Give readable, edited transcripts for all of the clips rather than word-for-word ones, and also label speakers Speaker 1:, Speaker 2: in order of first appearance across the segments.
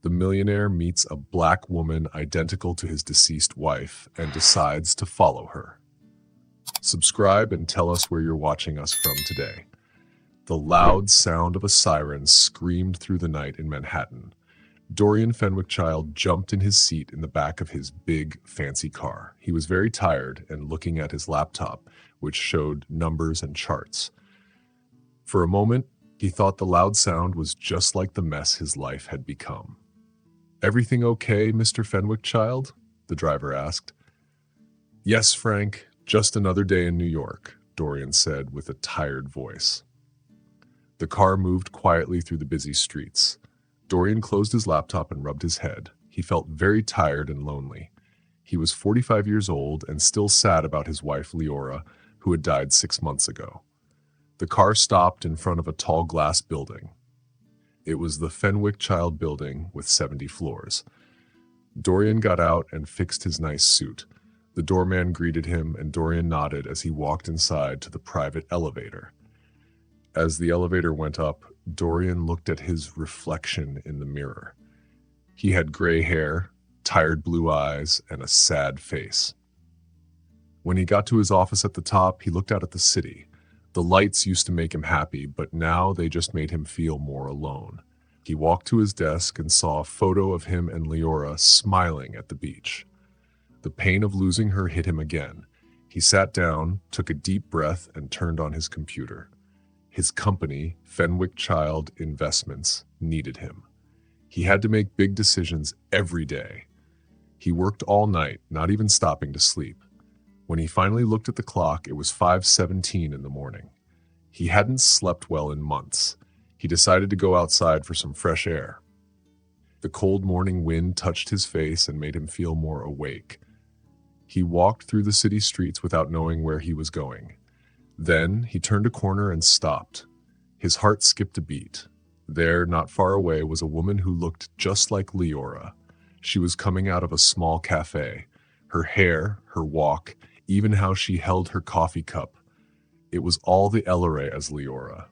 Speaker 1: The millionaire meets a black woman identical to his deceased wife and decides to follow her. Subscribe and tell us where you're watching us from today. The loud sound of a siren screamed through the night in Manhattan. Dorian Fenwickchild jumped in his seat in the back of his big, fancy car. He was very tired and looking at his laptop, which showed numbers and charts. For a moment, he thought the loud sound was just like the mess his life had become. "Everything okay, Mr. Fenwickchild?" the driver asked. "Yes, Frank, just another day in New York," Dorian said with a tired voice. The car moved quietly through the busy streets. Dorian closed his laptop and rubbed his head. He felt very tired and lonely. He was 45 years old and still sad about his wife, Leora, who had died 6 months ago. The car stopped in front of a tall glass building. It was the Fenwickchild building with 70 floors. Dorian got out and fixed his nice suit. The doorman greeted him, and Dorian nodded as he walked inside to the private elevator. As the elevator went up, Dorian looked at his reflection in the mirror. He had gray hair, tired blue eyes, and a sad face. When he got to his office at the top, he looked out at the city. The lights used to make him happy, but now they just made him feel more alone. He walked to his desk and saw a photo of him and Leora smiling at the beach. The pain of losing her hit him again. He sat down, took a deep breath, and turned on his computer. His company, Fenwickchild Investments, needed him. He had to make big decisions every day. He worked all night, not even stopping to sleep. When he finally looked at the clock, it was 5:17 in the morning. He hadn't slept well in months. He decided to go outside for some fresh air. The cold morning wind touched his face and made him feel more awake. He walked through the city streets without knowing where he was going. Then he turned a corner and stopped. His heart skipped a beat. There, not far away, was a woman who looked just like Leora. She was coming out of a small cafe. Her hair, her walk, even how she held her coffee cup. It was all the Elleray as Leora.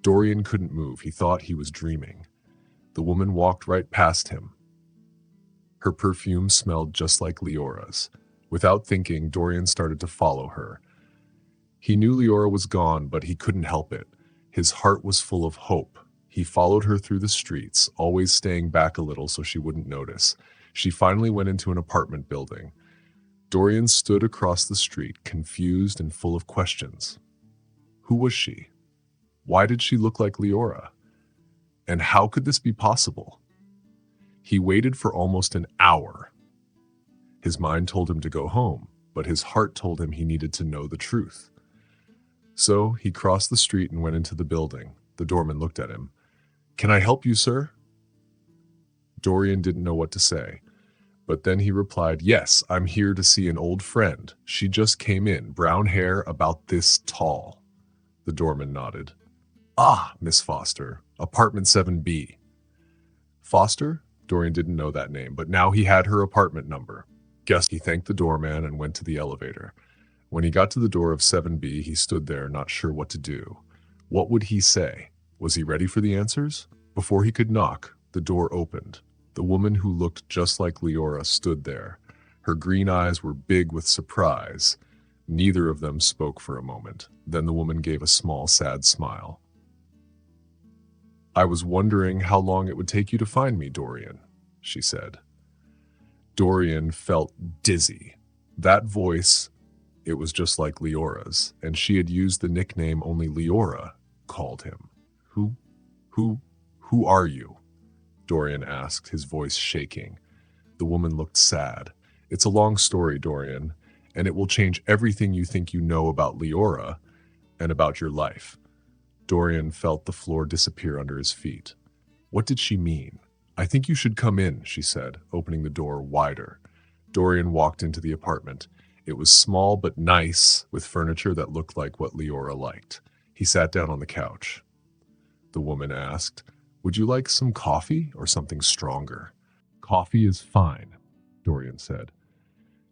Speaker 1: Dorian couldn't move. He thought he was dreaming. The woman walked right past him. Her perfume smelled just like Leora's. Without thinking, Dorian started to follow her. He knew Leora was gone, but he couldn't help it. His heart was full of hope. He followed her through the streets, always staying back a little so she wouldn't notice. She finally went into an apartment building. Dorian stood across the street, confused and full of questions. Who was she? Why did she look like Leora? And how could this be possible? He waited for almost an hour. His mind told him to go home, but his heart told him he needed to know the truth. So he crossed the street and went into the building. The doorman looked at him. "Can I help you, sir?" Dorian didn't know what to say. But then he replied, "Yes, I'm here to see an old friend. She just came in, brown hair, about this tall." The doorman nodded. "Ah, Miss Foster, apartment 7B. Foster? Dorian didn't know that name, but now he had her apartment number. Guess he thanked the doorman and went to the elevator. When he got to the door of 7B, he stood there, not sure what to do. What would he say? Was he ready for the answers? Before he could knock, the door opened. The woman who looked just like Leora stood there. Her green eyes were big with surprise. Neither of them spoke for a moment. Then the woman gave a small, sad smile. "I was wondering how long it would take you to find me, Dorian," she said. Dorian felt dizzy. That voice, it was just like Leora's, and she had used the nickname only Leora called him. Who are you?" Dorian asked, his voice shaking. The woman looked sad. "It's a long story, Dorian, and it will change everything you think you know about Leora and about your life." Dorian felt the floor disappear under his feet. What did she mean? "I think you should come in," she said, opening the door wider. Dorian walked into the apartment. It was small but nice, with furniture that looked like what Leora liked. He sat down on the couch. The woman asked, "Would you like some coffee or something stronger?" "Coffee is fine," Dorian said.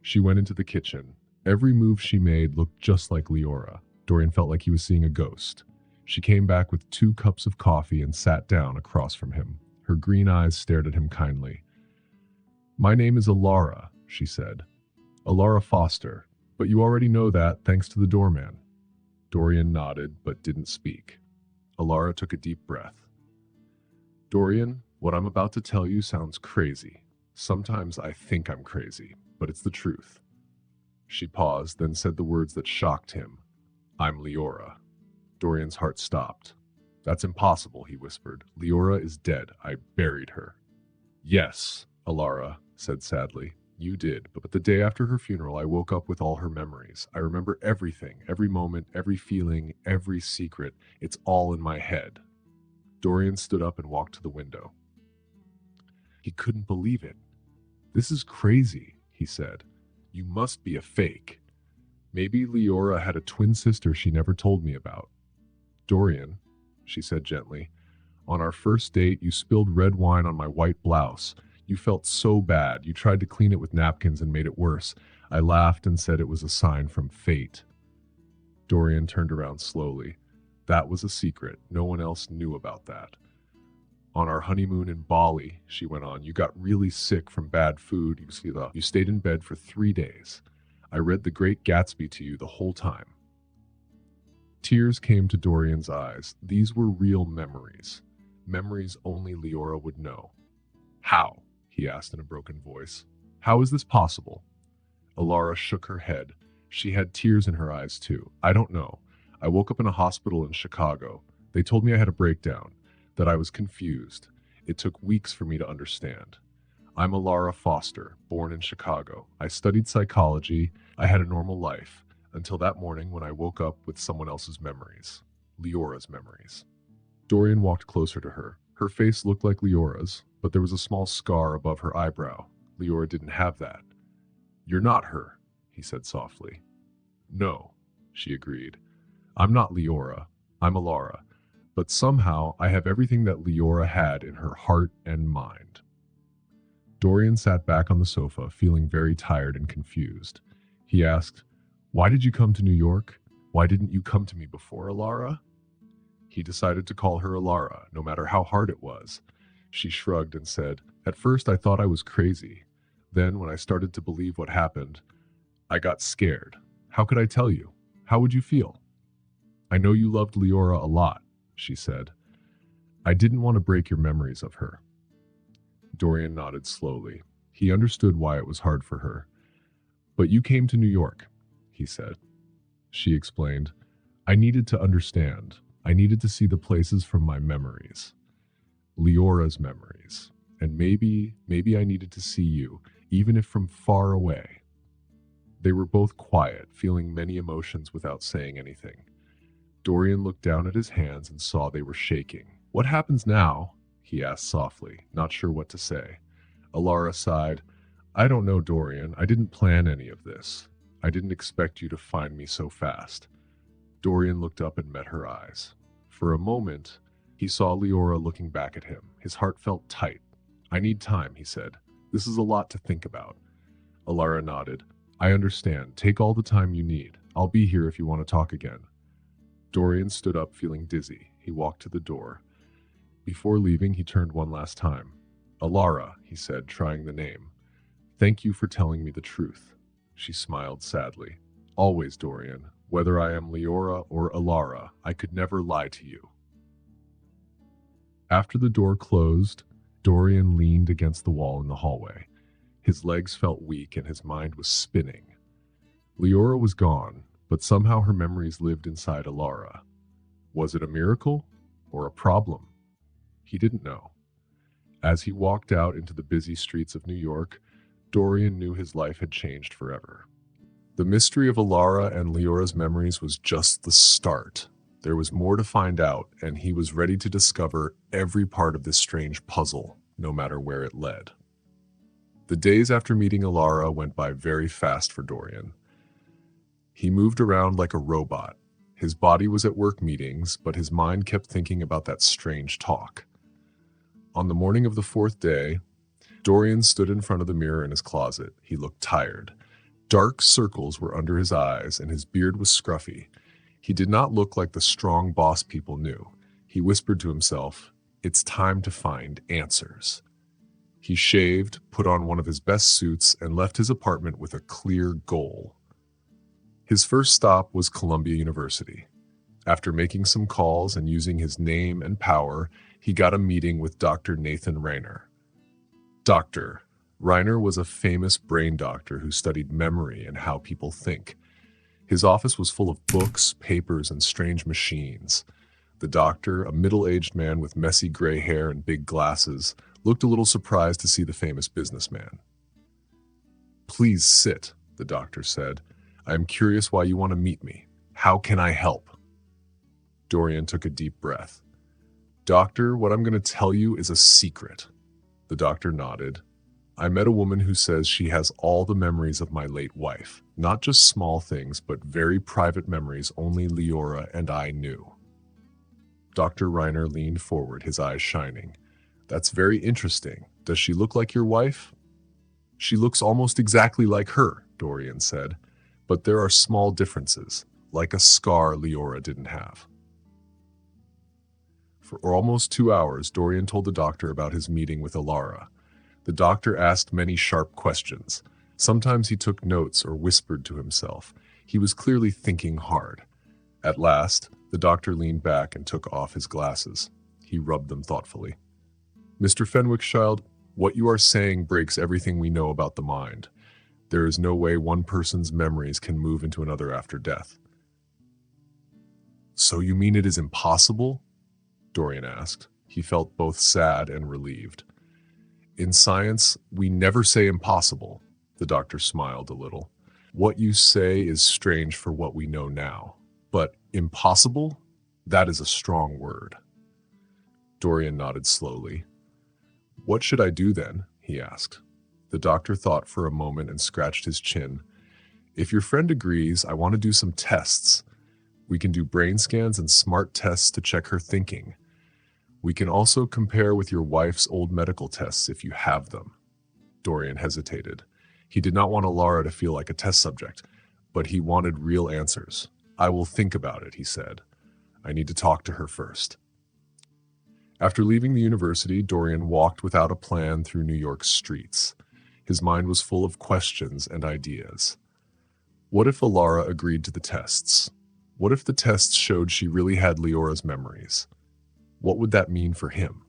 Speaker 1: She went into the kitchen. Every move she made looked just like Leora. Dorian felt like he was seeing a ghost. She came back with 2 cups of coffee and sat down across from him. Her green eyes stared at him kindly. "My name is Alara," she said. "Alara Foster. But you already know that thanks to the doorman." Dorian nodded but didn't speak. Alara took a deep breath. "Dorian, what I'm about to tell you sounds crazy. Sometimes I think I'm crazy, but it's the truth." She paused, then said the words that shocked him. "I'm Leora." Dorian's heart stopped. "That's impossible," he whispered. "Leora is dead. I buried her." "Yes," Alara said sadly. "You did, but the day after her funeral, I woke up with all her memories. I remember everything, every moment, every feeling, every secret. It's all in my head." Dorian stood up and walked to the window. He couldn't believe it. "This is crazy," he said. "You must be a fake. Maybe Leora had a twin sister she never told me about." "Dorian," she said gently, "on our first date, you spilled red wine on my white blouse. You felt so bad. You tried to clean it with napkins and made it worse. I laughed and said it was a sign from fate." Dorian turned around slowly. "That was a secret. No one else knew about that. On our honeymoon in Bali," she went on, "you got really sick from bad food. You stayed in bed for 3 days. I read The Great Gatsby to you the whole time." Tears came to Dorian's eyes. These were real memories. Memories only Leora would know. "How?" he asked in a broken voice. "How is this possible?" Alara shook her head. She had tears in her eyes too. "I don't know. I woke up in a hospital in Chicago. They told me I had a breakdown, that I was confused. It took weeks for me to understand. I'm Alara Foster, born in Chicago. I studied psychology. I had a normal life, until that morning when I woke up with someone else's memories. Leora's memories." Dorian walked closer to her. Her face looked like Leora's, but there was a small scar above her eyebrow. Leora didn't have that. "You're not her," he said softly. "No," she agreed. "I'm not Leora. I'm Alara. But somehow I have everything that Leora had in her heart and mind." Dorian sat back on the sofa, feeling very tired and confused. He asked, "Why did you come to New York? Why didn't you come to me before, Alara?" He decided to call her Alara, no matter how hard it was. She shrugged and said, "At first I thought I was crazy. Then, when I started to believe what happened, I got scared. How could I tell you? How would you feel?" "I know you loved Leora a lot," she said. "I didn't want to break your memories of her." Dorian nodded slowly. He understood why it was hard for her. "But you came to New York," he said. She explained, "I needed to understand. I needed to see the places from my memories. Leora's memories. And maybe I needed to see you, even if from far away." They were both quiet, feeling many emotions without saying anything. Dorian looked down at his hands and saw they were shaking. "What happens now?" he asked softly, not sure what to say. Alara sighed. "I don't know, Dorian. I didn't plan any of this. I didn't expect you to find me so fast." Dorian looked up and met her eyes. For a moment, he saw Leora looking back at him. His heart felt tight. "I need time," he said. "This is a lot to think about." Alara nodded. "I understand. Take all the time you need. I'll be here if you want to talk again." Dorian stood up, feeling dizzy. He walked to the door. Before leaving, he turned one last time. "Alara," he said, trying the name. "Thank you for telling me the truth." She smiled sadly. "Always, Dorian. Whether I am Leora or Alara, I could never lie to you." After the door closed, Dorian leaned against the wall in the hallway. His legs felt weak and his mind was spinning. Leora was gone, but somehow her memories lived inside Alara. Was it a miracle or a problem? He didn't know. As he walked out into the busy streets of New York, Dorian knew his life had changed forever. The mystery of Alara and Leora's memories was just the start. There was more to find out, and he was ready to discover every part of this strange puzzle, no matter where it led. The days after meeting Alara went by very fast for Dorian. He moved around like a robot. His body was at work meetings, but his mind kept thinking about that strange talk. On the morning of the 4th day, Dorian stood in front of the mirror in his closet. He looked tired. Dark circles were under his eyes, and his beard was scruffy. He did not look like the strong boss people knew. He whispered to himself, It's time to find answers. He shaved, put on one of his best suits, and left his apartment with a clear goal. His first stop was Columbia University. After making some calls and using his name and power, he got a meeting with Dr. Nathan Reiner. Dr. Reiner was a famous brain doctor who studied memory and how people think. His office was full of books, papers, and strange machines. The doctor, a middle-aged man with messy gray hair and big glasses, looked a little surprised to see the famous businessman. "Please sit," the doctor said. "I am curious why you want to meet me. How can I help?" Dorian took a deep breath. "Doctor, what I'm going to tell you is a secret." The doctor nodded. "I met a woman who says she has all the memories of my late wife. Not just small things, but very private memories only Leora and I knew." Dr. Reiner leaned forward, his eyes shining. "That's very interesting. Does she look like your wife?" "She looks almost exactly like her," Dorian said. "But there are small differences, like a scar Leora didn't have." For almost 2 hours, Dorian told the doctor about his meeting with Alara. The doctor asked many sharp questions. Sometimes he took notes or whispered to himself. He was clearly thinking hard. At last, the doctor leaned back and took off his glasses. He rubbed them thoughtfully. "Mr. Fenwickchild, what you are saying breaks everything we know about the mind. There is no way one person's memories can move into another after death." "So you mean it is impossible?" Dorian asked. He felt both sad and relieved. "In science, we never say impossible," the doctor smiled a little. "What you say is strange for what we know now. But impossible? That is a strong word." Dorian nodded slowly. "What should I do then?" he asked. The doctor thought for a moment and scratched his chin. "If your friend agrees, I want to do some tests. We can do brain scans and smart tests to check her thinking. We can also compare with your wife's old medical tests if you have them." Dorian hesitated. He did not want Alara to feel like a test subject, but he wanted real answers. "I will think about it," he said. "I need to talk to her first." After leaving the university, Dorian walked without a plan through New York's streets. His mind was full of questions and ideas. What if Alara agreed to the tests? What if the tests showed she really had Leora's memories? What would that mean for him?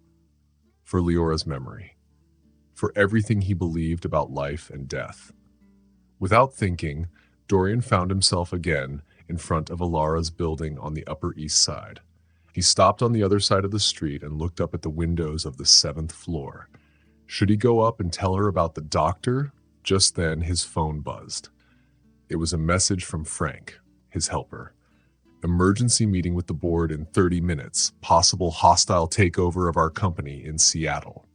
Speaker 1: For Leora's memory? For everything he believed about life and death? Without thinking, Dorian found himself again in front of Alara's building on the Upper East Side. He stopped on the other side of the street and looked up at the windows of the 7th floor. Should he go up and tell her about the doctor? Just then, his phone buzzed. It was a message from Frank, his helper. "Emergency meeting with the board in 30 minutes. Possible hostile takeover of our company in Seattle."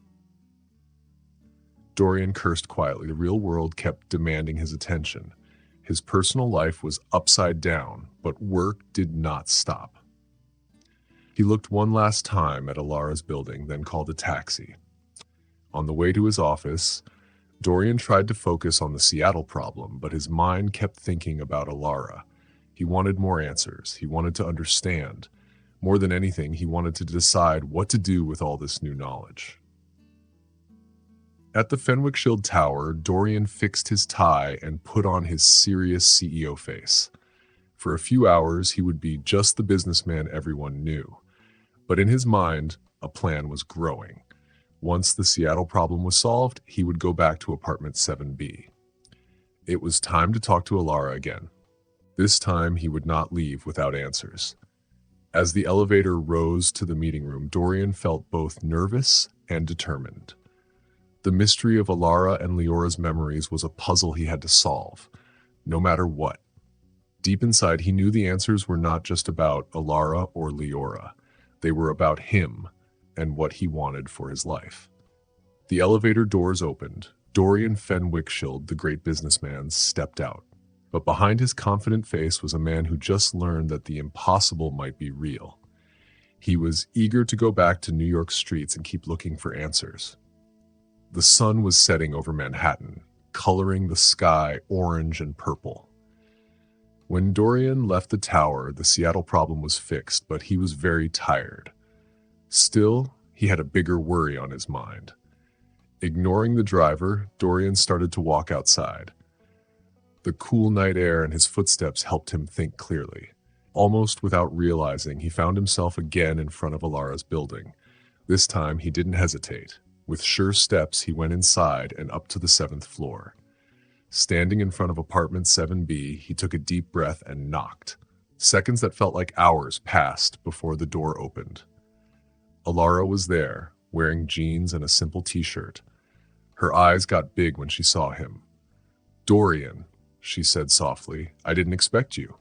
Speaker 1: Dorian cursed quietly. The real world kept demanding his attention. His personal life was upside down, but work did not stop. He looked one last time at Alara's building, then called a taxi. On the way to his office, Dorian tried to focus on the Seattle problem, but his mind kept thinking about Alara. He wanted more answers. He wanted to understand. More than anything, he wanted to decide what to do with all this new knowledge. At the Fenwickchild Tower, Dorian fixed his tie and put on his serious CEO face. For a few hours, he would be just the businessman everyone knew. But in his mind, a plan was growing. Once the Seattle problem was solved, he would go back to apartment 7B. It was time to talk to Alara again. This time, he would not leave without answers. As the elevator rose to the meeting room, Dorian felt both nervous and determined. The mystery of Alara and Leora's memories was a puzzle he had to solve, no matter what. Deep inside, he knew the answers were not just about Alara or Leora. They were about him and what he wanted for his life. The elevator doors opened. Dorian Fenwickchild, the great businessman, stepped out. But behind his confident face was a man who just learned that the impossible might be real. He was eager to go back to New York streets and keep looking for answers. The sun was setting over Manhattan, coloring the sky orange and purple. When Dorian left the tower, the Seattle problem was fixed, but he was very tired. Still, he had a bigger worry on his mind. Ignoring the driver, Dorian started to walk outside. The cool night air and his footsteps helped him think clearly. Almost without realizing, he found himself again in front of Alara's building. This time, he didn't hesitate. With sure steps, he went inside and up to the 7th floor. Standing in front of apartment 7B, he took a deep breath and knocked. Seconds that felt like hours passed before the door opened. Alara was there, wearing jeans and a simple t-shirt. Her eyes got big when she saw him. "Dorian," she said softly, "I didn't expect you."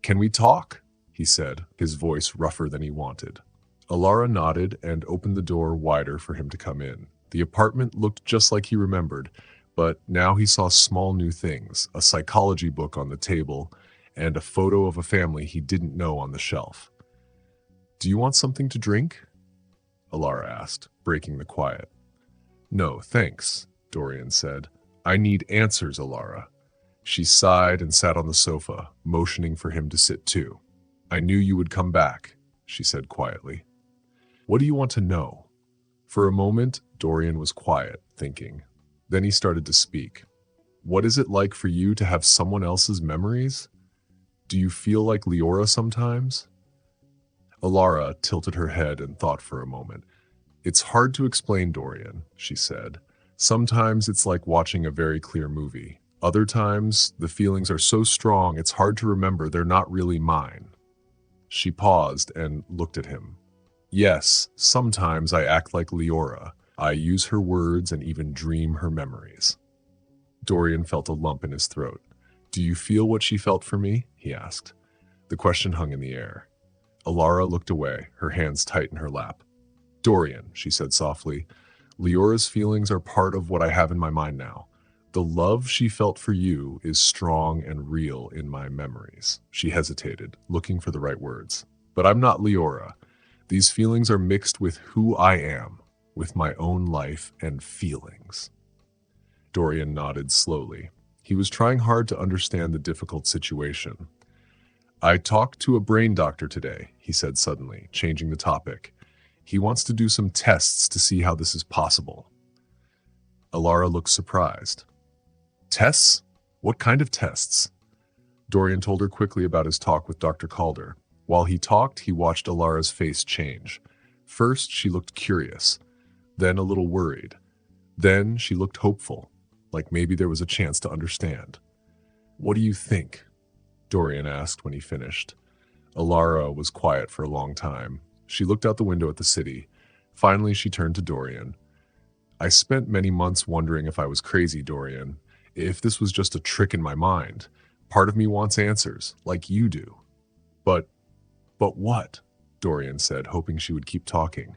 Speaker 1: "Can we talk?" he said, his voice rougher than he wanted. Alara nodded and opened the door wider for him to come in. The apartment looked just like he remembered, but now he saw small new things, a psychology book on the table, and a photo of a family he didn't know on the shelf. "Do you want something to drink?" Alara asked, breaking the quiet. "No, thanks," Dorian said. "I need answers, Alara." She sighed and sat on the sofa, motioning for him to sit too. "I knew you would come back," she said quietly. "What do you want to know?" For a moment, Dorian was quiet, thinking. Then he started to speak. "What is it like for you to have someone else's memories? Do you feel like Leora sometimes?" Alara tilted her head and thought for a moment. "It's hard to explain, Dorian," she said. "Sometimes it's like watching a very clear movie. Other times, the feelings are so strong it's hard to remember they're not really mine." She paused and looked at him. "Yes, sometimes I act like Leora. I use her words and even dream her memories." Dorian felt a lump in his throat. "Do you feel what she felt for me?" he asked. The question hung in the air. Alara looked away, her hands tight in her lap. "Dorian," she said softly, "Leora's feelings are part of what I have in my mind now. The love she felt for you is strong and real in my memories." She hesitated, looking for the right words. "But I'm not Leora. These feelings are mixed with who I am, with my own life and feelings." Dorian nodded slowly. He was trying hard to understand the difficult situation. "I talked to a brain doctor today," he said suddenly, changing the topic. "He wants to do some tests to see how this is possible." Alara looked surprised. "Tests? What kind of tests?" Dorian told her quickly about his talk with Dr. Calder. While he talked, he watched Alara's face change. First, she looked curious, then a little worried. Then she looked hopeful, like maybe there was a chance to understand. "What do you think?" Dorian asked when he finished. Alara was quiet for a long time. She looked out the window at the city. Finally, she turned to Dorian. "I spent many months wondering if I was crazy, Dorian, if this was just a trick in my mind. Part of me wants answers, like you do." But what?" Dorian said, hoping she would keep talking.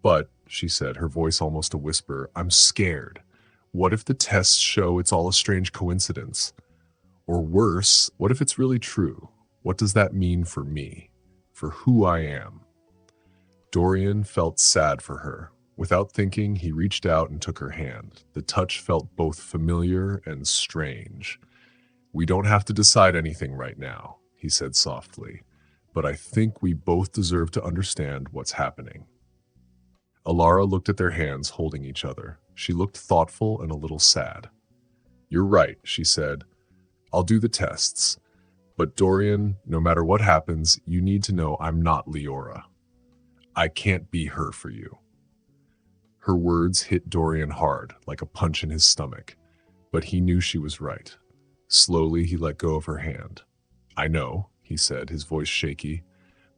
Speaker 1: "But," she said, her voice almost a whisper, "I'm scared. What if the tests show it's all a strange coincidence? Or worse, what if it's really true? What does that mean for me? For who I am?" Dorian felt sad for her. Without thinking, he reached out and took her hand. The touch felt both familiar and strange. "We don't have to decide anything right now," he said softly, "but I think we both deserve to understand what's happening." Alara looked at their hands holding each other. She looked thoughtful and a little sad. "You're right," she said. "I'll do the tests. But Dorian, no matter what happens, you need to know I'm not Leora. I can't be her for you." Her words hit Dorian hard, like a punch in his stomach. But he knew she was right. Slowly, he let go of her hand. "I know," he said, his voice shaky,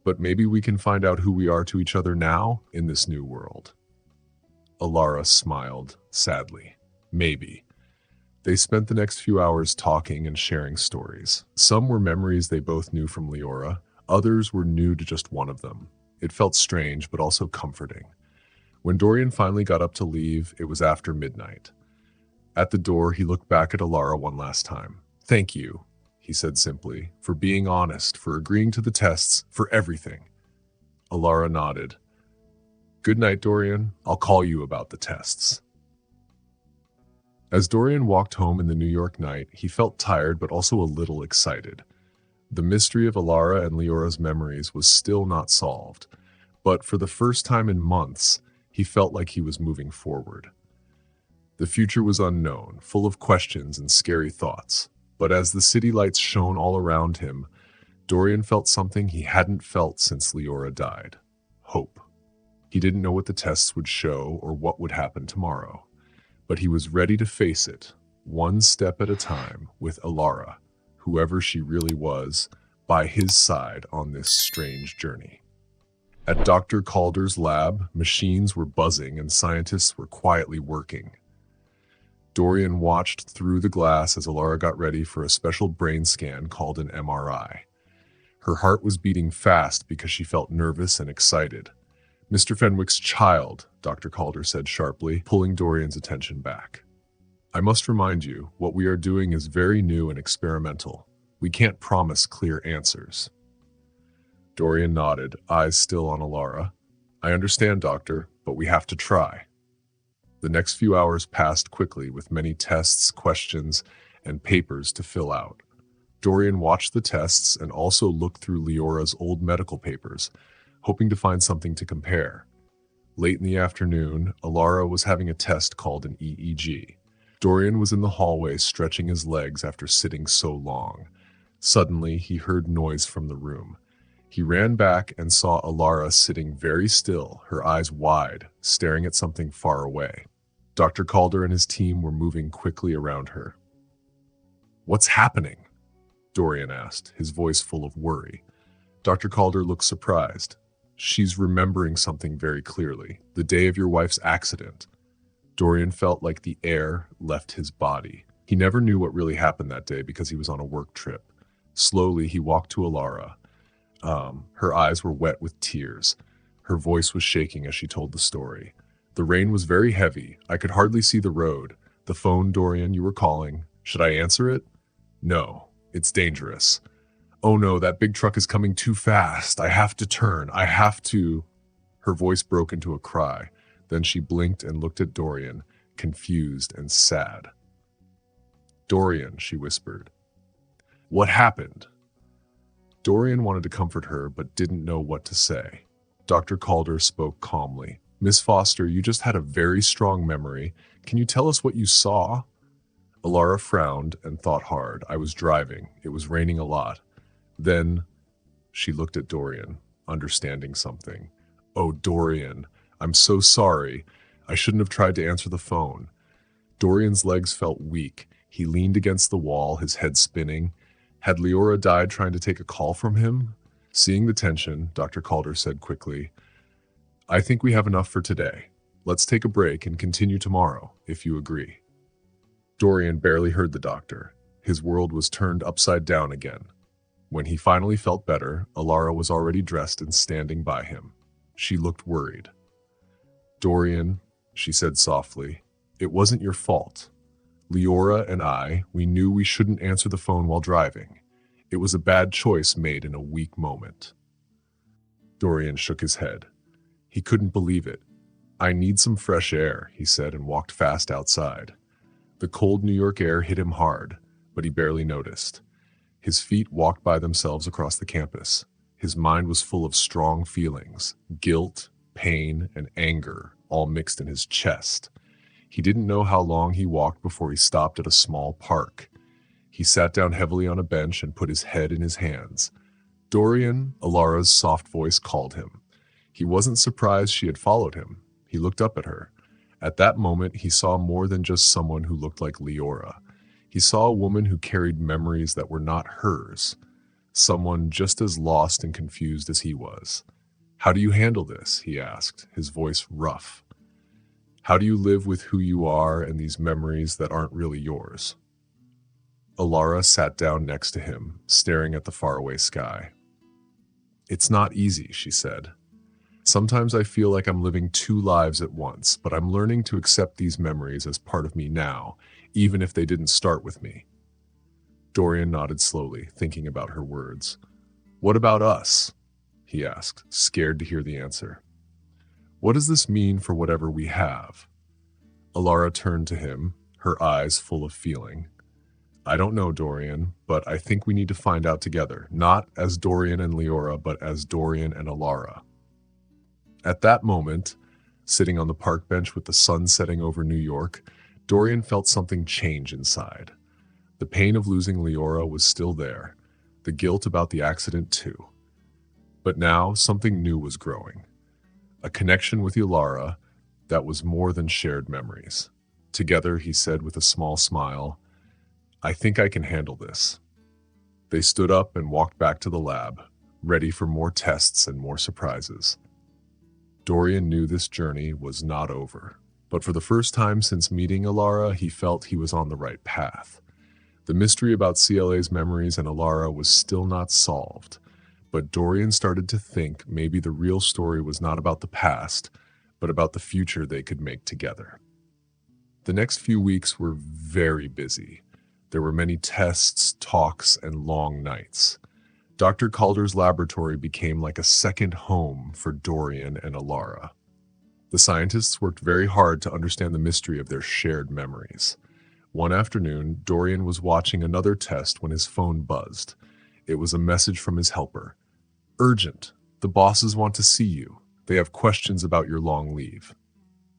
Speaker 1: "but maybe we can find out who we are to each other now in this new world." Alara smiled, sadly. Maybe. They spent the next few hours talking and sharing stories. Some were memories they both knew from Leora. Others were new to just one of them. It felt strange, but also comforting. When Dorian finally got up to leave, it was after midnight. At the door, he looked back at Alara one last time. "Thank you," he said simply, "for being honest, for agreeing to the tests, for everything." Alara nodded. "Good night, Dorian. I'll call you about the tests." As Dorian walked home in the New York night, he felt tired but also a little excited. The mystery of Alara and Leora's memories was still not solved, but for the first time in months, he felt like he was moving forward. The future was unknown, full of questions and scary thoughts. But as the city lights shone all around him, Dorian felt something he hadn't felt since Leora died: hope. He didn't know what the tests would show or what would happen tomorrow, but he was ready to face it, one step at a time, with Alara, whoever she really was, by his side on this strange journey. At Dr. Calder's lab, machines were buzzing and scientists were quietly working. Dorian watched through the glass as Alara got ready for a special brain scan called an MRI. Her heart was beating fast because she felt nervous and excited. "Mr. Fenwick's child," Dr. Calder said sharply, pulling Dorian's attention back. "I must remind you, what we are doing is very new and experimental. We can't promise clear answers." Dorian nodded, eyes still on Alara. "I understand, doctor, but we have to try." The next few hours passed quickly with many tests, questions, and papers to fill out. Dorian watched the tests and also looked through Leora's old medical papers, hoping to find something to compare. Late in the afternoon, Alara was having a test called an EEG. Dorian was in the hallway stretching his legs after sitting so long. Suddenly, he heard noise from the room. He ran back and saw Alara sitting very still, her eyes wide, staring at something far away. Dr. Calder and his team were moving quickly around her. "What's happening?" Dorian asked, his voice full of worry. Dr. Calder looked surprised. "She's remembering something very clearly. The day of your wife's accident." Dorian felt like the air left his body. He never knew what really happened that day because he was on a work trip. Slowly, he walked to Alara. Her eyes were wet with tears. Her voice was shaking as she told the story. "The rain was very heavy. I could hardly see the road. The phone, Dorian, you were calling. Should I answer it? No, it's dangerous. Oh no, that big truck is coming too fast. I have to turn. I have to." Her voice broke into a cry. Then she blinked and looked at Dorian, confused and sad. "Dorian," she whispered. "What happened?" Dorian wanted to comfort her, but didn't know what to say. Dr. Calder spoke calmly. "Miss Foster, you just had a very strong memory. Can you tell us what you saw?" Alara frowned and thought hard. "I was driving. It was raining a lot. Then," she looked at Dorian, understanding something. "Oh, Dorian, I'm so sorry. I shouldn't have tried to answer the phone." Dorian's legs felt weak. He leaned against the wall, his head spinning. Had Leora died trying to take a call from him? Seeing the tension, Dr. Calder said quickly, "I think we have enough for today. Let's take a break and continue tomorrow, if you agree." Dorian barely heard the doctor. His world was turned upside down again. When he finally felt better, Alara was already dressed and standing by him. She looked worried. "Dorian," she said softly, "it wasn't your fault. Leora and we knew we shouldn't answer the phone while driving. It was a bad choice made in a weak moment." Dorian shook his head. He couldn't believe it. "I need some fresh air," he said and walked fast outside. The cold New York air hit him hard, but he barely noticed. His feet walked by themselves across the campus. His mind was full of strong feelings, guilt, pain, and anger, all mixed in his chest. He didn't know how long he walked before he stopped at a small park. He sat down heavily on a bench and put his head in his hands. "Dorian," Alara's soft voice called him. He wasn't surprised she had followed him. He looked up at her. At that moment, he saw more than just someone who looked like Leora. He saw a woman who carried memories that were not hers. Someone just as lost and confused as he was. "How do you handle this?" he asked, his voice rough. "How do you live with who you are and these memories that aren't really yours?" Alara sat down next to him, staring at the faraway sky. "It's not easy," she said. "Sometimes I feel like I'm living two lives at once, but I'm learning to accept these memories as part of me now, even if they didn't start with me." Dorian nodded slowly, thinking about her words. "What about us?" he asked, scared to hear the answer. "What does this mean for whatever we have?" Alara turned to him, her eyes full of feeling. "I don't know, Dorian, but I think we need to find out together, not as Dorian and Leora, but as Dorian and Alara." At that moment, sitting on the park bench with the sun setting over New York, Dorian felt something change inside. The pain of losing Leora was still there, the guilt about the accident too. But now something new was growing. A connection with Ilara that was more than shared memories. Together, he said with a small smile, "I think I can handle this." They stood up and walked back to the lab, ready for more tests and more surprises. Dorian knew this journey was not over, but for the first time since meeting Ilara, he felt he was on the right path. The mystery about CLA's memories and Ilara was still not solved, but Dorian started to think maybe the real story was not about the past, but about the future they could make together. The next few weeks were very busy. There were many tests, talks, and long nights. Dr. Calder's laboratory became like a second home for Dorian and Ilara. The scientists worked very hard to understand the mystery of their shared memories. One afternoon, Dorian was watching another test when his phone buzzed. It was a message from his helper. "Urgent. The bosses want to see you. They have questions about your long leave."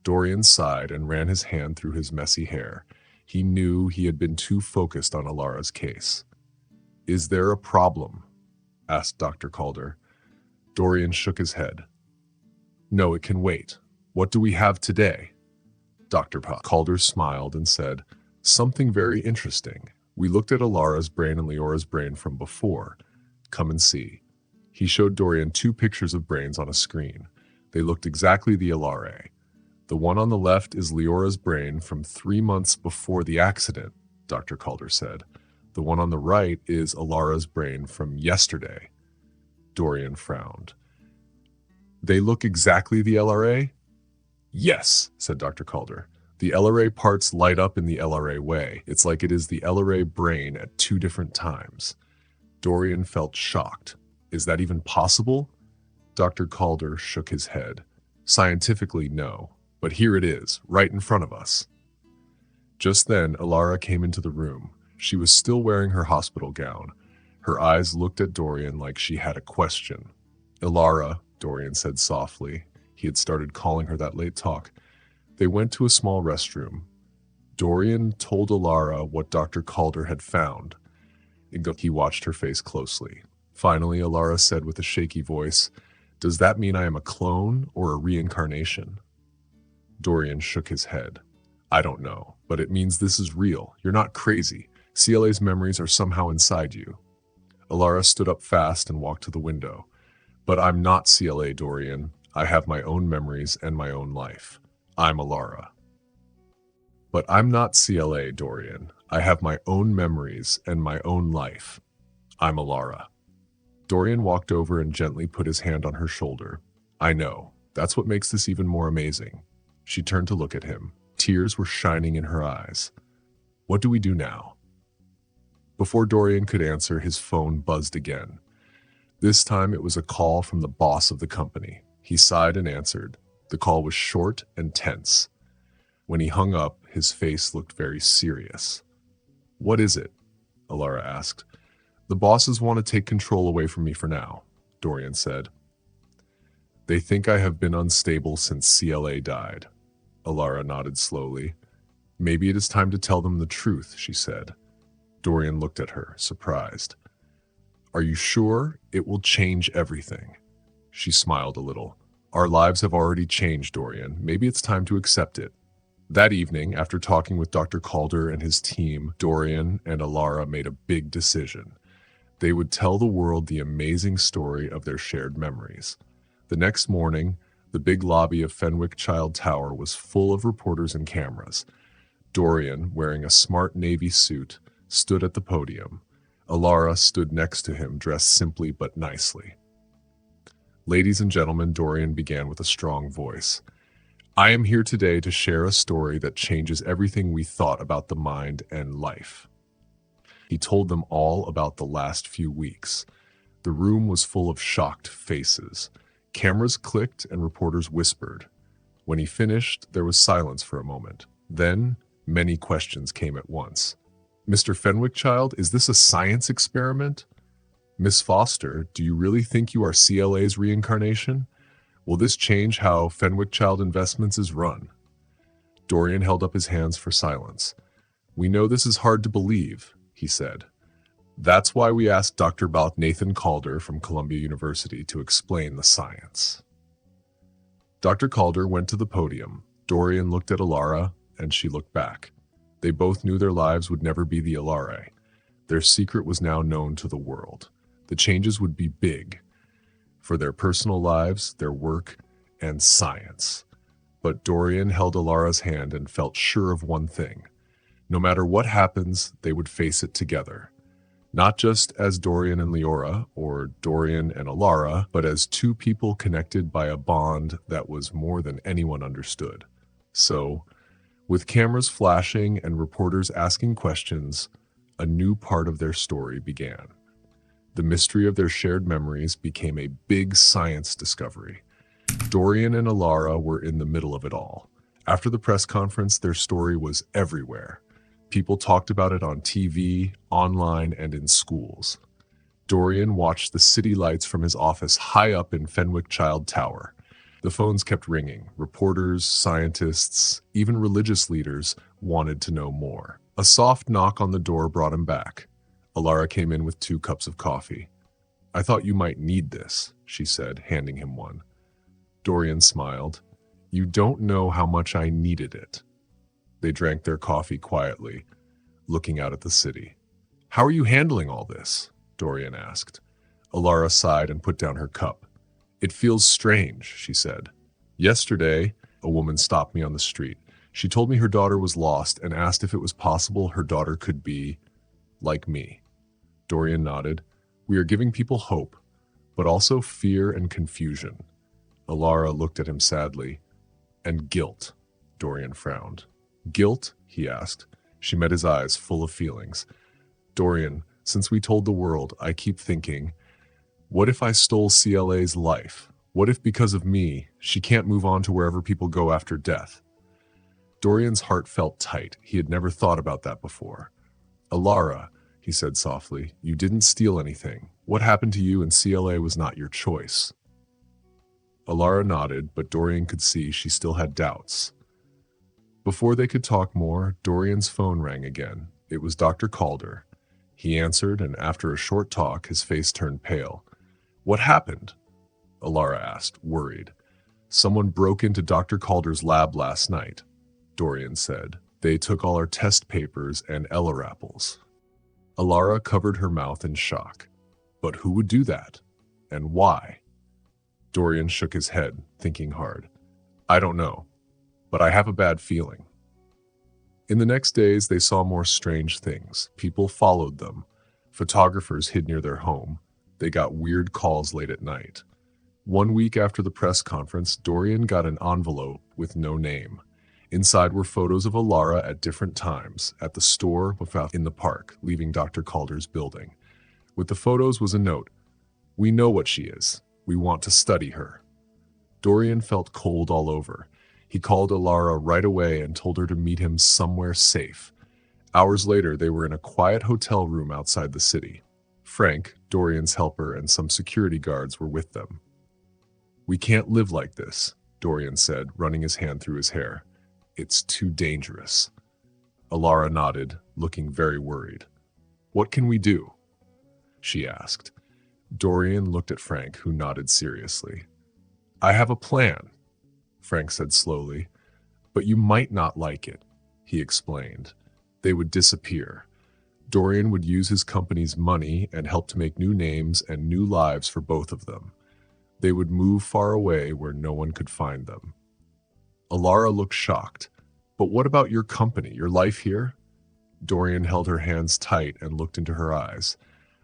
Speaker 1: Dorian sighed and ran his hand through his messy hair. He knew he had been too focused on Ilara's case. "Is there a problem?" asked Dr. Calder. Dorian shook his head. "No, it can wait. What do we have today?" Dr. Calder smiled and said, "Something very interesting. We looked at Ilara's brain and Leora's brain from before. Come and see." He showed Dorian 2 pictures of brains on a screen. They looked exactly the Ilare. "The one on the left is Leora's brain from 3 months before the accident," Dr. Calder said. "The one on the right is Ilara's brain from yesterday." Dorian frowned. "They look exactly the LRA?" "Yes," said Dr. Calder. "The LRA parts light up in the LRA way. It's like it is the LRA brain at 2 different times." Dorian felt shocked. "Is that even possible?" Dr. Calder shook his head. "Scientifically, no. But here it is, right in front of us." Just then, Ilara came into the room. She was still wearing her hospital gown. Her eyes looked at Dorian like she had a question. "Ilara," Dorian said softly. He had started calling her that late talk. They went to a small restroom. Dorian told Ilara what Dr. Calder had found. He watched her face closely. Finally, Ilara said with a shaky voice, "Does that mean I am a clone or a reincarnation?" Dorian shook his head. "I don't know, but it means this is real. You're not crazy. CLA's memories are somehow inside you." Ilara stood up fast and walked to the window. "But I'm not CLA, Dorian. I have my own memories and my own life. I'm Ilara." "But I'm not CLA, Dorian. I have my own memories and my own life. I'm Ilara." Dorian walked over and gently put his hand on her shoulder. "I know. That's what makes this even more amazing." She turned to look at him. Tears were shining in her eyes. "What do we do now?" Before Dorian could answer, his phone buzzed again. This time it was a call from the boss of the company. He sighed and answered. The call was short and tense. When he hung up, his face looked very serious. "What is it?" Ilara asked. "The bosses want to take control away from me for now," Dorian said. "They think I have been unstable since CLA died." Ilara nodded slowly. "Maybe it is time to tell them the truth," she said. Dorian looked at her, surprised. "Are you sure? It will change everything." She smiled a little. "Our lives have already changed, Dorian. Maybe it's time to accept it." That evening, after talking with Dr. Calder and his team, Dorian and Ilara made a big decision. They would tell the world the amazing story of their shared memories. The next morning, the big lobby of Fenwick Child Tower was full of reporters and cameras. Dorian, wearing a smart navy suit, stood at the podium. Ilara stood next to him, dressed simply but nicely. "Ladies and gentlemen," Dorian began with a strong voice, "I am here today to share a story that changes everything we thought about the mind and life." He told them all about the last few weeks. The room was full of shocked faces. Cameras clicked and reporters whispered. When he finished, there was silence for a moment. Then, many questions came at once. "Mr. Fenwickchild, is this a science experiment? Miss Foster, do you really think you are CLA's reincarnation? Will this change how Fenwick Child Investments is run? Dorian held up his hands for silence. We know this is hard to believe, he said. That's why we asked Dr. Nathan Calder from Columbia University to explain the science. Dr. Calder went to the podium. Dorian looked at Alara, and she looked back. They both knew their lives would never be the Alare. Their secret was now known to the world. The changes would be big for their personal lives, their work, and science. But Dorian held Alara's hand and felt sure of one thing. No matter what happens, they would face it together. Not just as Dorian and Leora, or Dorian and Alara, but as two people connected by a bond that was more than anyone understood. So, with cameras flashing and reporters asking questions, a new part of their story began. The mystery of their shared memories became a big science discovery. Dorian and Alara were in the middle of it all. After the press conference, their story was everywhere. People talked about it on TV, online, and in schools. Dorian watched the city lights from his office high up in Fenwick Child Tower. The phones kept ringing. Reporters, scientists, even religious leaders wanted to know more. A soft knock on the door brought him back. Alara came in with 2 cups of coffee. I thought you might need this, she said, handing him one. Dorian smiled. You don't know how much I needed it. They drank their coffee quietly, looking out at the city. How are you handling all this? Dorian asked. Alara sighed and put down her cup. It feels strange, she said. Yesterday, a woman stopped me on the street. She told me her daughter was lost and asked if it was possible her daughter could be like me. Dorian nodded. We are giving people hope, but also fear and confusion. Alara looked at him sadly. And guilt, Dorian frowned. Guilt? He asked. She met his eyes, full of feelings. Dorian, since we told the world, I keep thinking, what if I stole CLA's life? What if because of me, she can't move on to wherever people go after death? Dorian's heart felt tight. He had never thought about that before. Alara, he said softly, you didn't steal anything. What happened to you in CLA was not your choice. Alara nodded, but Dorian could see she still had doubts. Before they could talk more, Dorian's phone rang again. It was Dr. Calder. He answered, and after a short talk, his face turned pale. What happened? Alara asked, worried. Someone broke into Dr. Calder's lab last night, Dorian said. They took all our test papers and Ella apples. Alara covered her mouth in shock. But who would do that? And why? Dorian shook his head, thinking hard. I don't know, but I have a bad feeling. In the next days, they saw more strange things. People followed them. Photographers hid near their home. They got weird calls late at night. 1 week after the press conference, Dorian got an envelope with no name. Inside were photos of Alara at different times, at the store, in the park, leaving Dr. Calder's building. With the photos was a note. We know what she is. We want to study her. Dorian felt cold all over. He called Alara right away and told her to meet him somewhere safe. Hours later, they were in a quiet hotel room outside the city. Frank, Dorian's helper, and some security guards were with them. We can't live like this, Dorian said, running his hand through his hair. It's too dangerous. Alara nodded, looking very worried. What can we do? She asked. Dorian looked at Frank, who nodded seriously. I have a plan, Frank said slowly. But you might not like it, he explained. They would disappear. Dorian would use his company's money and help to make new names and new lives for both of them. They would move far away where no one could find them. Alara looked shocked. But what about your company, your life here? Dorian held her hands tight and looked into her eyes.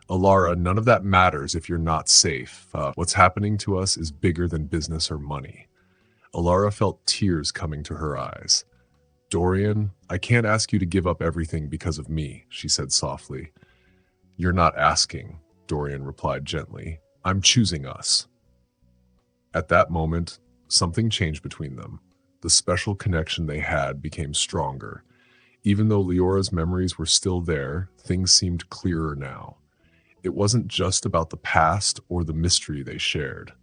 Speaker 1: Alara, none of that matters if you're not safe. What's happening to us is bigger than business or money. Alara felt tears coming to her eyes. Dorian, I can't ask you to give up everything because of me, she said softly. You're not asking, Dorian replied gently. I'm choosing us. At that moment, something changed between them. The special connection they had became stronger. Even though Leora's memories were still there, things seemed clearer now. It wasn't just about the past or the mystery they shared.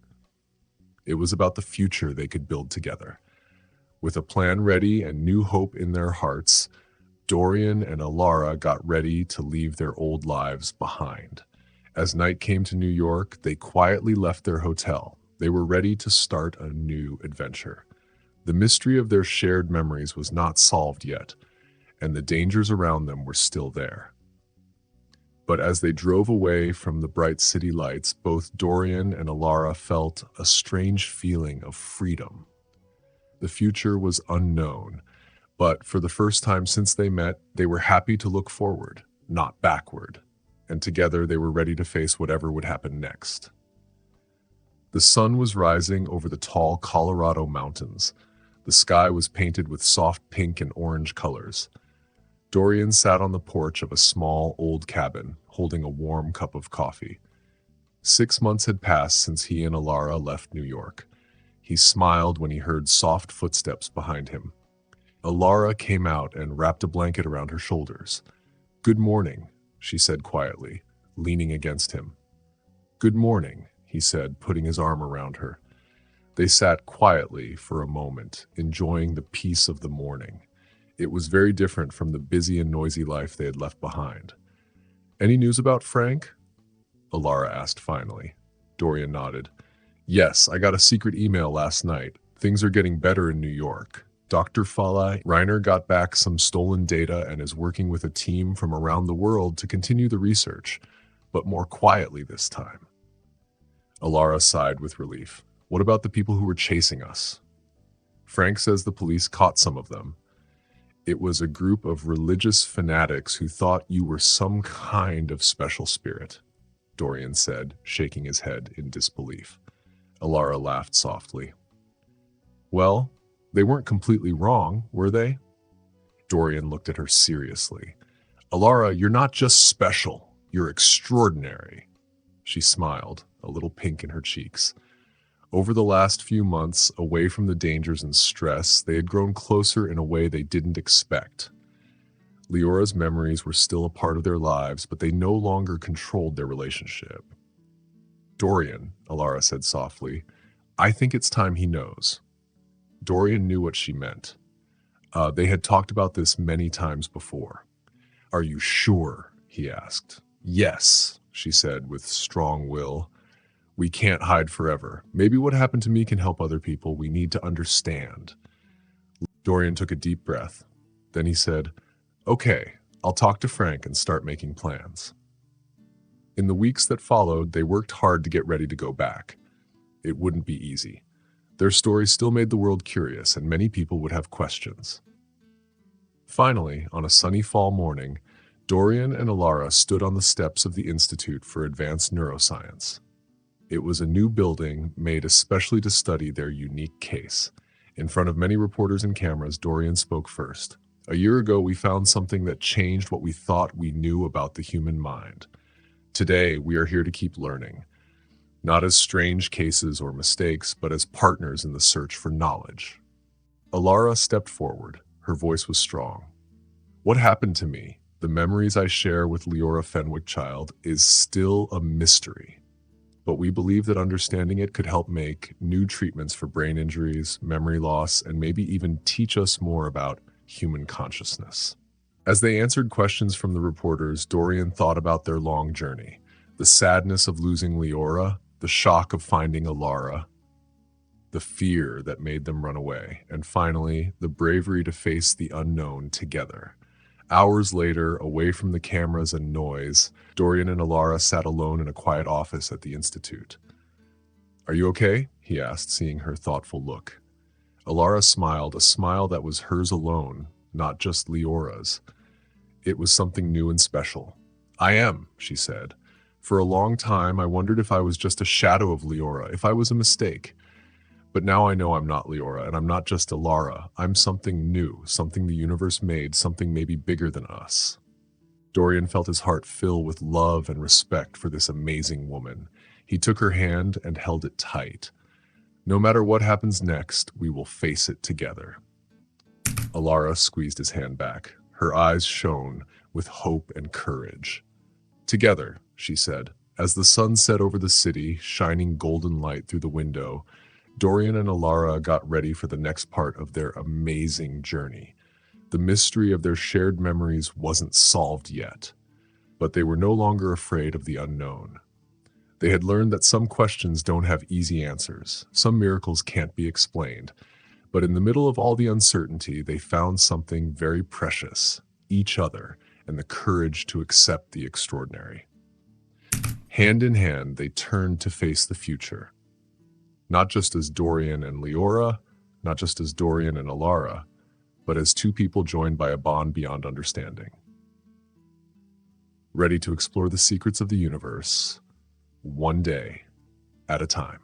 Speaker 1: It was about the future they could build together. With a plan ready and new hope in their hearts, Dorian and Alara got ready to leave their old lives behind. As night came to New York, they quietly left their hotel. They were ready to start a new adventure. The mystery of their shared memories was not solved yet, and the dangers around them were still there. But as they drove away from the bright city lights, both Dorian and Alara felt a strange feeling of freedom. The future was unknown, but for the first time since they met, they were happy to look forward, not backward, and together they were ready to face whatever would happen next. The sun was rising over the tall Colorado mountains. The sky was painted with soft pink and orange colors. Dorian sat on the porch of a small, old cabin, holding a warm cup of coffee. 6 months had passed since he and Alara left New York. He smiled when he heard soft footsteps behind him. Alara came out and wrapped a blanket around her shoulders. "Good morning," she said quietly, leaning against him. "Good morning," he said, putting his arm around her. They sat quietly for a moment, enjoying the peace of the morning. It was very different from the busy and noisy life they had left behind. "Any news about Frank?" Alara asked finally. Dorian nodded. "Yes, I got a secret email last night. Things are getting better in New York. Dr. Fala Reiner got back some stolen data and is working with a team from around the world to continue the research, but more quietly this time." Alara sighed with relief. "What about the people who were chasing us?" "Frank says the police caught some of them. It was a group of religious fanatics who thought you were some kind of special spirit," Dorian said, shaking his head in disbelief. Alara laughed softly. "Well, they weren't completely wrong, were they?" Dorian looked at her seriously. "Alara, you're not just special, you're extraordinary." She smiled, a little pink in her cheeks. Over the last few months, away from the dangers and stress, they had grown closer in a way they didn't expect. Leora's memories were still a part of their lives, but they no longer controlled their relationship. "Dorian," Alara said softly, "I think it's time he knows." Dorian knew what she meant. They had talked about this many times before. "Are you sure?" he asked. "Yes," she said with strong will. "We can't hide forever. Maybe what happened to me can help other people. We need to understand." Dorian took a deep breath. Then he said, "Okay, I'll talk to Frank and start making plans." In the weeks that followed, they worked hard to get ready to go back. It wouldn't be easy. Their story still made the world curious, and many people would have questions. Finally, on a sunny fall morning, Dorian and Alara stood on the steps of the Institute for Advanced Neuroscience. It was a new building made especially to study their unique case. In front of many reporters and cameras, Dorian spoke first. "A year ago, we found something that changed what we thought we knew about the human mind. Today, we are here to keep learning, not as strange cases or mistakes, but as partners in the search for knowledge." Alara stepped forward. Her voice was strong. "What happened to me, the memories I share with Leora Fenwick-Child, is still a mystery. But we believe that understanding it could help make new treatments for brain injuries, memory loss, and maybe even teach us more about human consciousness." As they answered questions from the reporters, Dorian thought about their long journey, the sadness of losing Leora, the shock of finding Alara, the fear that made them run away, and finally, the bravery to face the unknown together. Hours later, away from the cameras and noise, Dorian and Alara sat alone in a quiet office at the Institute. "Are you okay?" he asked, seeing her thoughtful look. Alara smiled, a smile that was hers alone, not just Leora's. It was something new and special. "I am," she said. "For a long time, I wondered if I was just a shadow of Leora, if I was a mistake. But now I know I'm not Leora, and I'm not just Alara. I'm something new, something the universe made, something maybe bigger than us." Dorian felt his heart fill with love and respect for this amazing woman. He took her hand and held it tight. "No matter what happens next, we will face it together." Alara squeezed his hand back. Her eyes shone with hope and courage. "Together," she said. As the sun set over the city, shining golden light through the window, Dorian and Alara got ready for the next part of their amazing journey. The mystery of their shared memories wasn't solved yet, but they were no longer afraid of the unknown. They had learned that some questions don't have easy answers, some miracles can't be explained, but in the middle of all the uncertainty, they found something very precious, each other, and the courage to accept the extraordinary. Hand in hand, they turned to face the future. Not just as Dorian and Leora, not just as Dorian and Alara, but as two people joined by a bond beyond understanding. Ready to explore the secrets of the universe, one day at a time.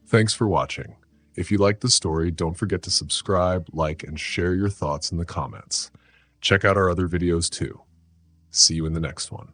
Speaker 1: Thanks for watching. If you liked the story, don't forget to subscribe, like, and share your thoughts in the comments. Check out our other videos too. See you in the next one.